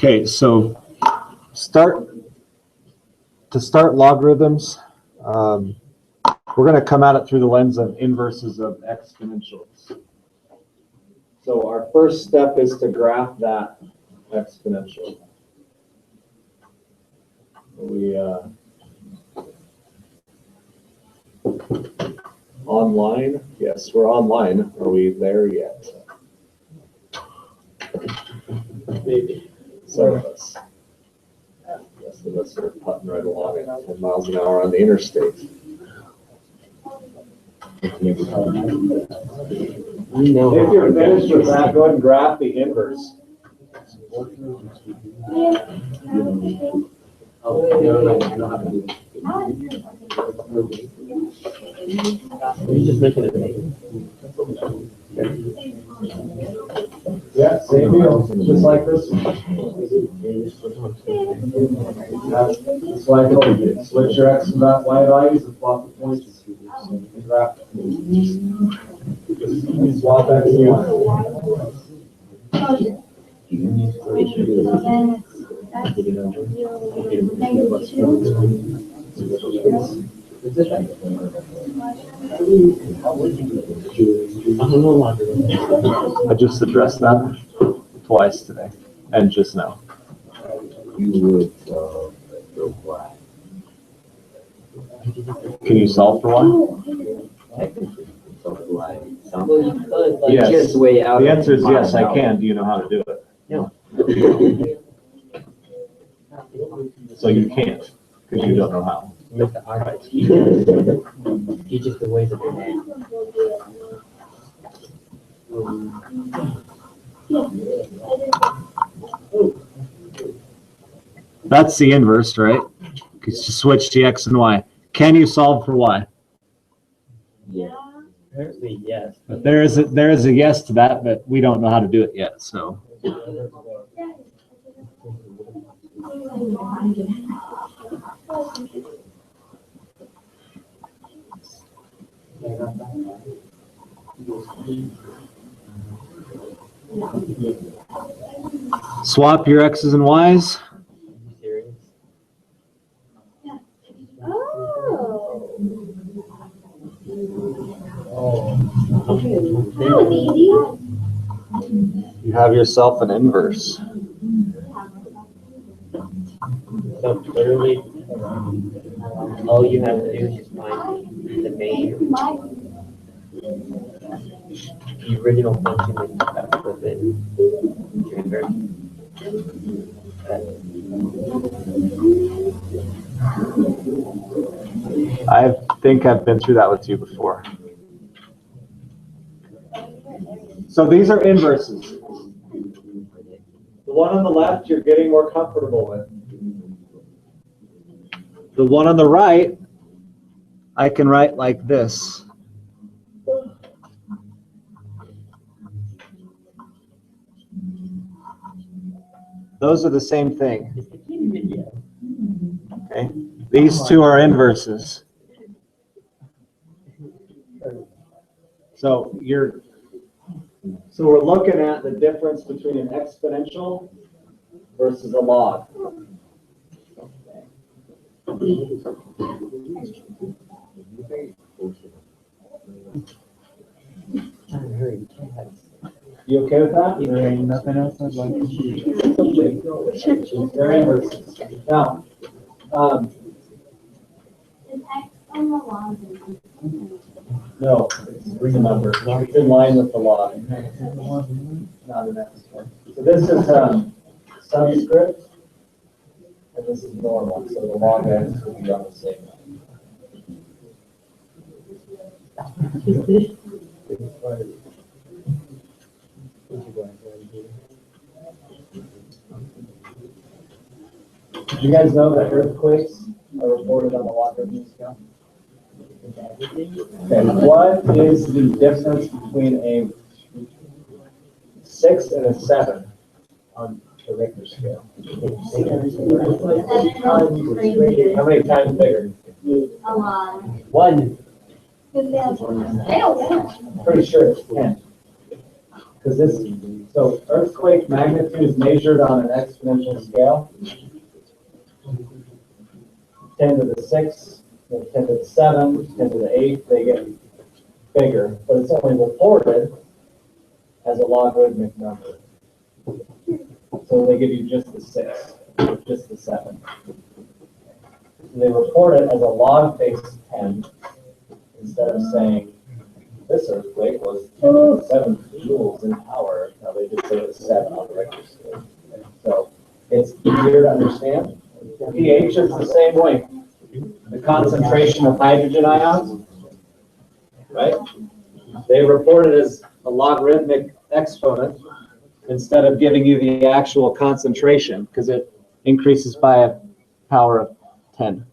Okay, so to start logarithms, we're going to come at it through the lens of inverses of exponentials. So our first step is to graph that exponential. We online? Yes, we're online. Are we there yet? Maybe. Some of us. The rest of us are putting right along at 10 miles an hour on the interstate. If you're finished with that, go ahead and graph the inverse. You just making it. Yeah, same deal, just like this one. That's why I told you, switch your x and y values and plot the points. And graph it. Swap x and y. I just addressed that twice today, and just now. You would go black. Can you solve for y? Technically, something like Well, you could, like, Yes. just way out. The answer is yes, I can. Do you know how to do it? No. So you can't, because you don't know how. With the art. You just the ways of your name. That's the inverse, right? Because you switch to x and y. Can you solve for y? yeah. Apparently, yes. But there is a yes to that, but we don't know how to do it yet. So swap your x's and y's. Serious? You have yourself an inverse. So literally, all you have to do is just find the main, the original function that you have to put in your inverse. I think I've been through that with you before. So these are inverses. The one on the left you're getting more comfortable with. The one on the right, I can write like this. Those are the same thing. Okay. These two are inverses. So we're looking at the difference between an exponential versus a log. You okay with that? There ain't nothing else I'd like to see. They're inverses. Now, no, it's real number. It's in line with the log. Not an X one. So this is subscript, and this is normal. So the log X will be on the same line. Do you guys know that earthquakes are reported on the logarithmic scale? Okay, what is the difference between a 6 and a 7 on the Richter scale? How many times bigger? A lot. One. Pretty Pretty sure it's 10. because so earthquake magnitude is measured on an exponential scale. 10 to the 6, 10 to the 7, 10 to the 8, they get bigger, but it's only reported as a logarithmic number. So they give you just the 6, just the 7. So they report it as a log base 10 instead of saying this earthquake was 10 to the 7 joules in power. Now they just say it was 7 on the Richter scale. So it's easier to understand. pH is the same way. The concentration of hydrogen ions, right? They report it as a logarithmic exponent instead of giving you the actual concentration because it increases by a power of 10.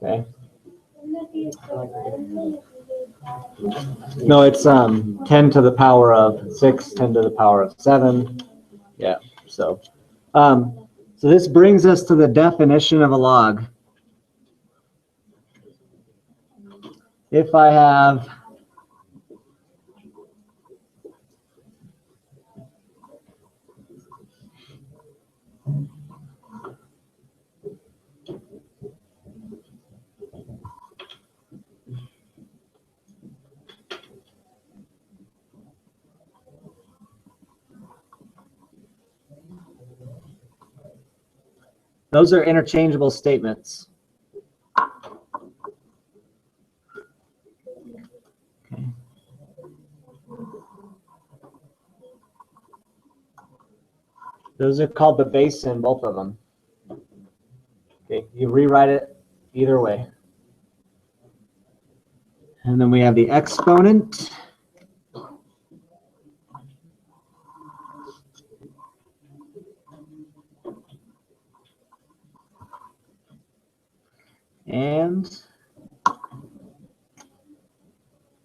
Okay. No, it's 10 to the power of 6, 10 to the power of 7. Yeah. So this brings us to the definition of a log. If I have those are interchangeable statements. Okay. Those are called the base in both of them. Okay, you rewrite it either way. And then we have the exponent. And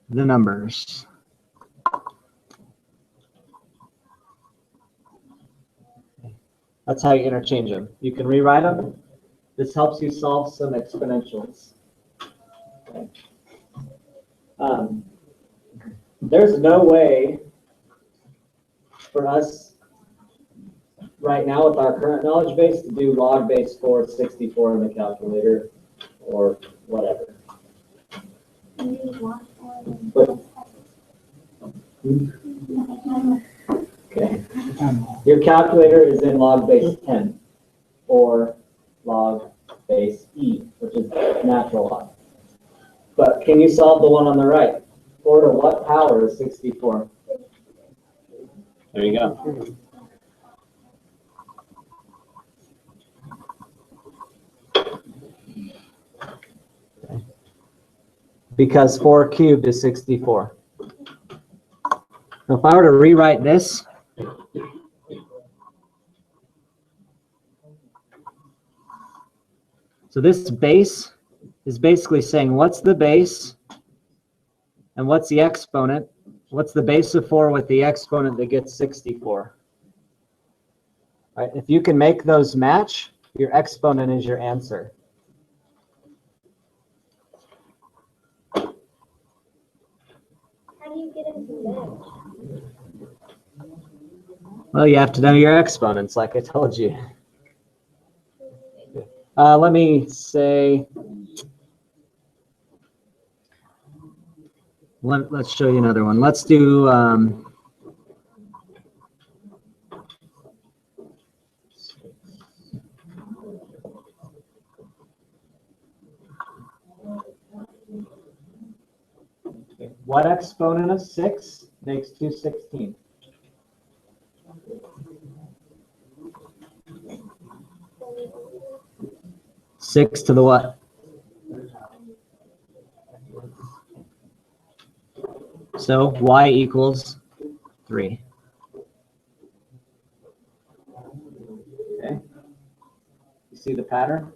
the numbers. That's how you interchange them. You can rewrite them. This helps you solve some exponentials. Okay. There's no way for us right now with our current knowledge base to do log base 464 in the calculator or whatever. But, okay. Your calculator is in log base 10 or log base E, which is natural log. But can you solve the one on the right? 4 to what power is 64? There you go. Because 4 cubed is 64. Now, if I were to rewrite this, so this base is basically saying what's the base and what's the exponent. What's the base of 4 with the exponent that gets 64? Right? If you can make those match, your exponent is your answer. How do you get into that? Well, you have to know your exponents, like I told you. Let me say, let's show you another one. Let's do what exponent of 6 makes 216? Six to the what? So y equals 3. Okay. You see the pattern?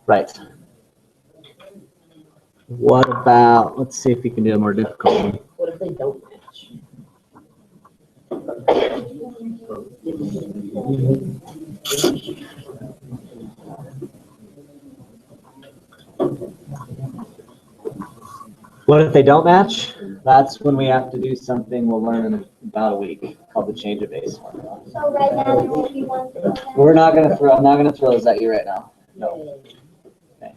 Right. What about, let's see if we can do a more difficult one. What if they don't match? What if they don't match? That's when we have to do something we'll learn in about a week called the change of base formula. So right now, there won't be one. For that? I'm not gonna throw those at you right now. No. Okay.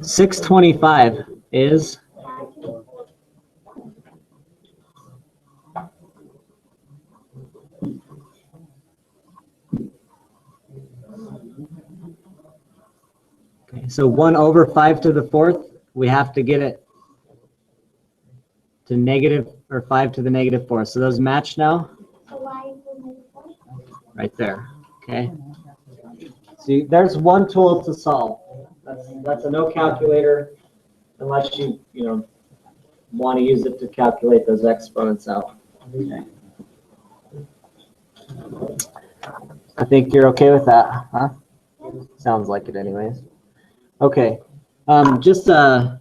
625 is okay, so 1 over 5 to the 4th, we have to get it to negative, or 5 to the negative 4th. So those match now? So y equals -4? Right there, okay? See, there's one tool to solve. That's a no calculator, unless you want to use it to calculate those exponents out. Okay. I think you're okay with that, huh? Sounds like it anyways. Okay, just a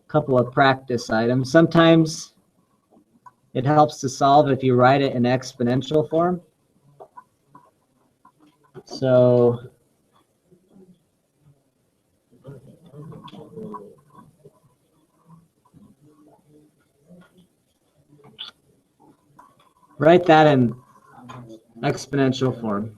couple of practice items. Sometimes it helps to solve if you write it in exponential form. So write that in exponential form.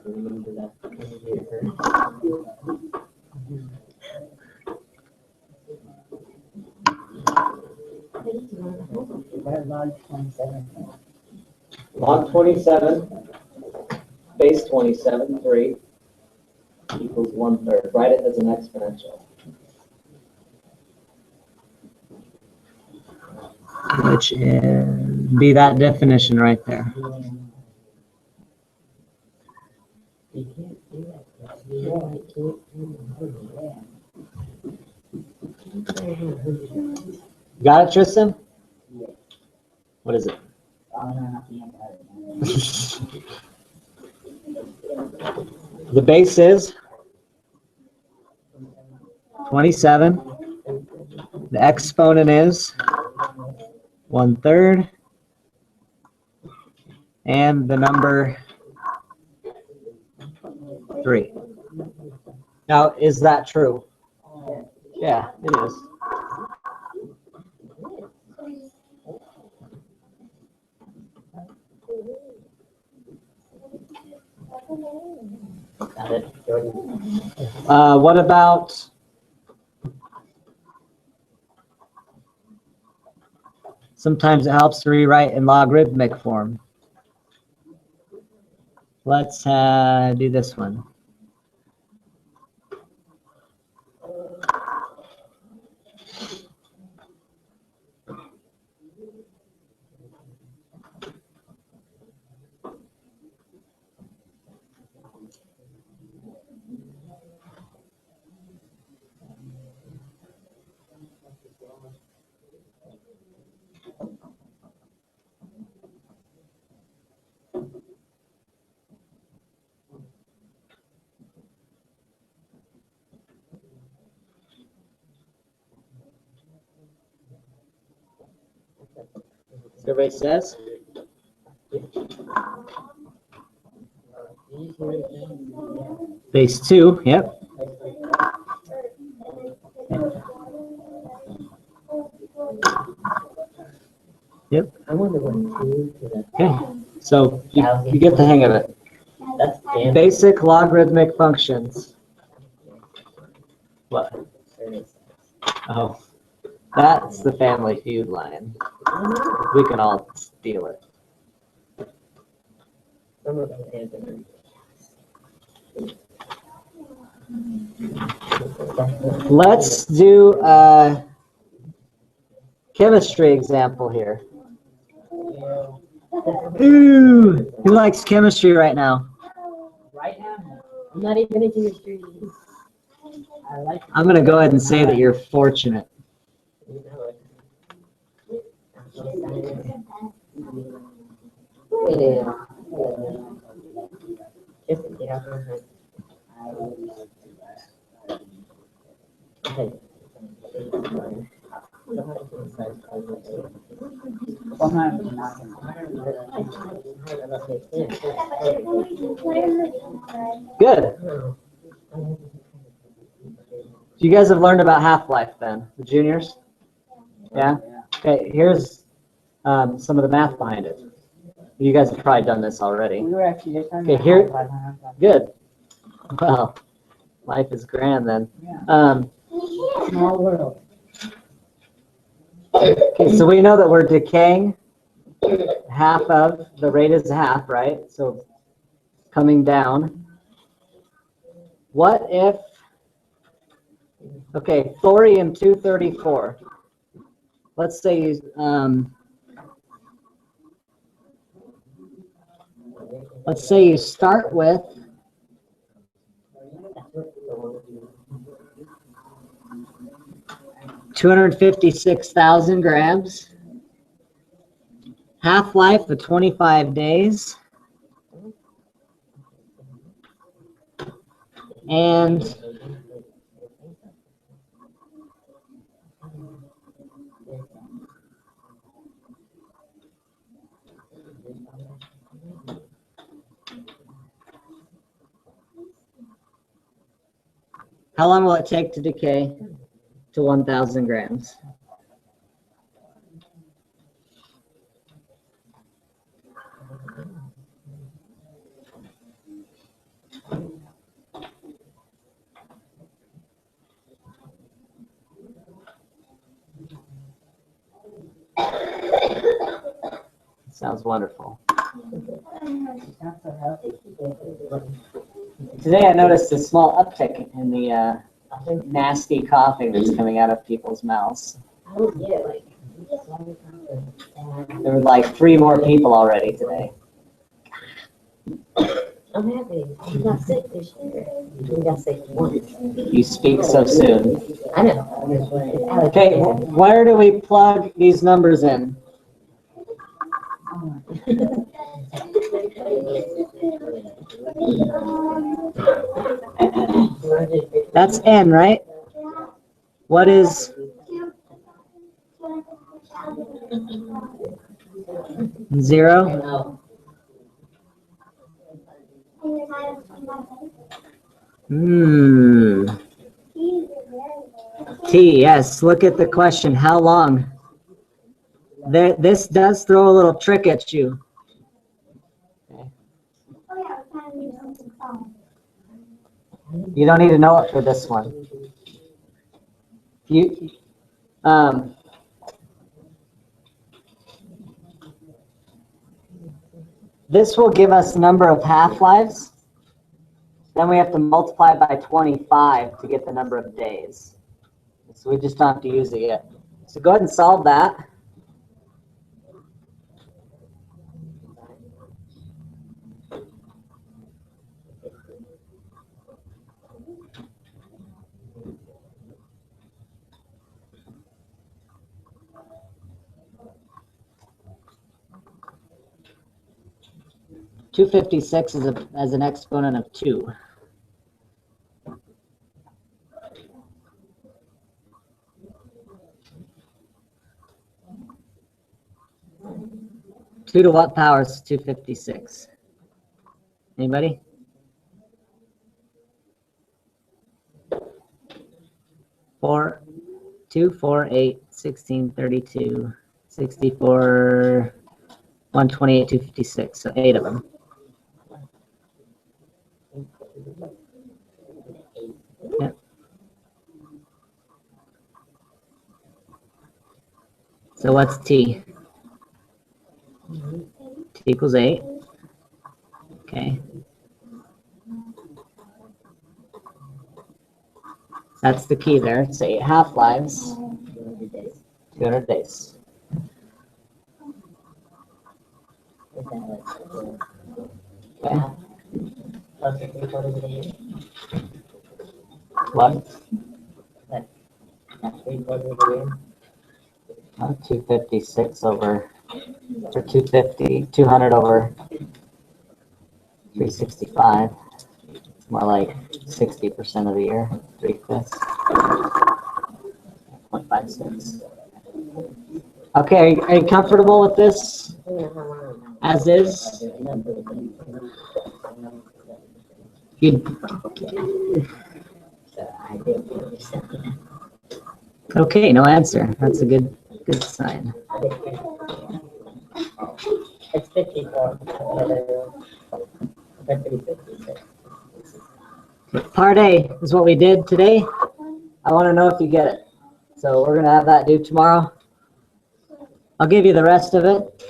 Remember that. Log 27, base 27, 3, equals 1/3. Write it as an exponential. Which is, be that definition right there. Got it, Tristan? What is it? The base is 27. The exponent is 1/3. And the number 3. Now, is that true? Yeah, it is. Got it, Jordan. What about sometimes it helps to rewrite in logarithmic form. Let's do this one. Everybody says? Base 2, yep. Yep. I wonder what 2 to the. Okay. So you get the hang of it. That's damn. Basic logarithmic functions. What? Oh, that's the Family Feud line. We can all steal it. Let's do a chemistry example here. Ooh, who likes chemistry right now? Right I'm not even into your trees. I like. I'm gonna go ahead and say that you're fortunate. You know it. I'm so excited. Just to get out of her. Okay. Good. You guys have learned about half-life then, the juniors? Yeah? Okay, here's some of the math behind it. You guys have probably done this already. We were actually just talking Okay, about here- half-life. Good. Well, life is grand then. Yeah. Small world. Okay, so we know that we're decaying half of, the rate is half, right? So coming down. What if, okay, thorium-234. Let's say you, start with 256,000 grams, half-life of 25 days, and how long will it take to decay to 1,000 grams? Sounds wonderful. Today I noticed a small uptick in the nasty coughing that's coming out of people's mouths. I would get like. There were like 3 more people already today. I'm happy. I got sick this year. I got sick once. You speak so soon. I know. Okay, where do we plug these numbers in? That's n, right? What is 0? T, yes. Look at the question. How long? This does throw a little trick at you. You don't need to know it for this one. This will give us number of half-lives. Then we have to multiply by 25 to get the number of days. So we just don't have to use it yet. So go ahead and solve that. $256 is as an exponent of 2. Two to what power is 256? Anybody? 4, 2, 4, 8, 16, 32, 64, 128, 256. So 8 of them. Yep. So what's T? T equals 8. Okay. That's the key there. It's 8 half-lives. 200 days. Okay. What? 3/4 of the year. 256 over, or 250, 200 over 365. More like 60% of the year, 3/5. 0.56. Okay, are you comfortable with this as is? Okay, no answer. That's a good sign. It's 54. But 356. Part A is what we did today. I want to know if you get it. So we're going to have that due tomorrow. I'll give you the rest of it.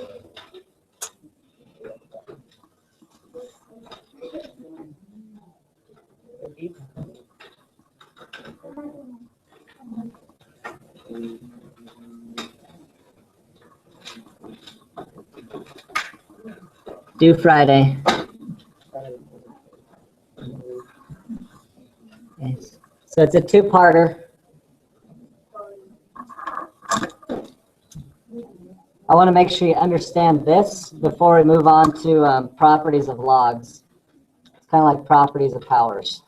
Due Friday. Okay. So it's a two-parter. I want to make sure you understand this before we move on to properties of logs. It's kind of like properties of powers.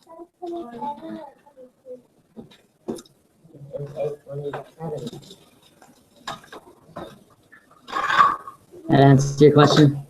That answers your question?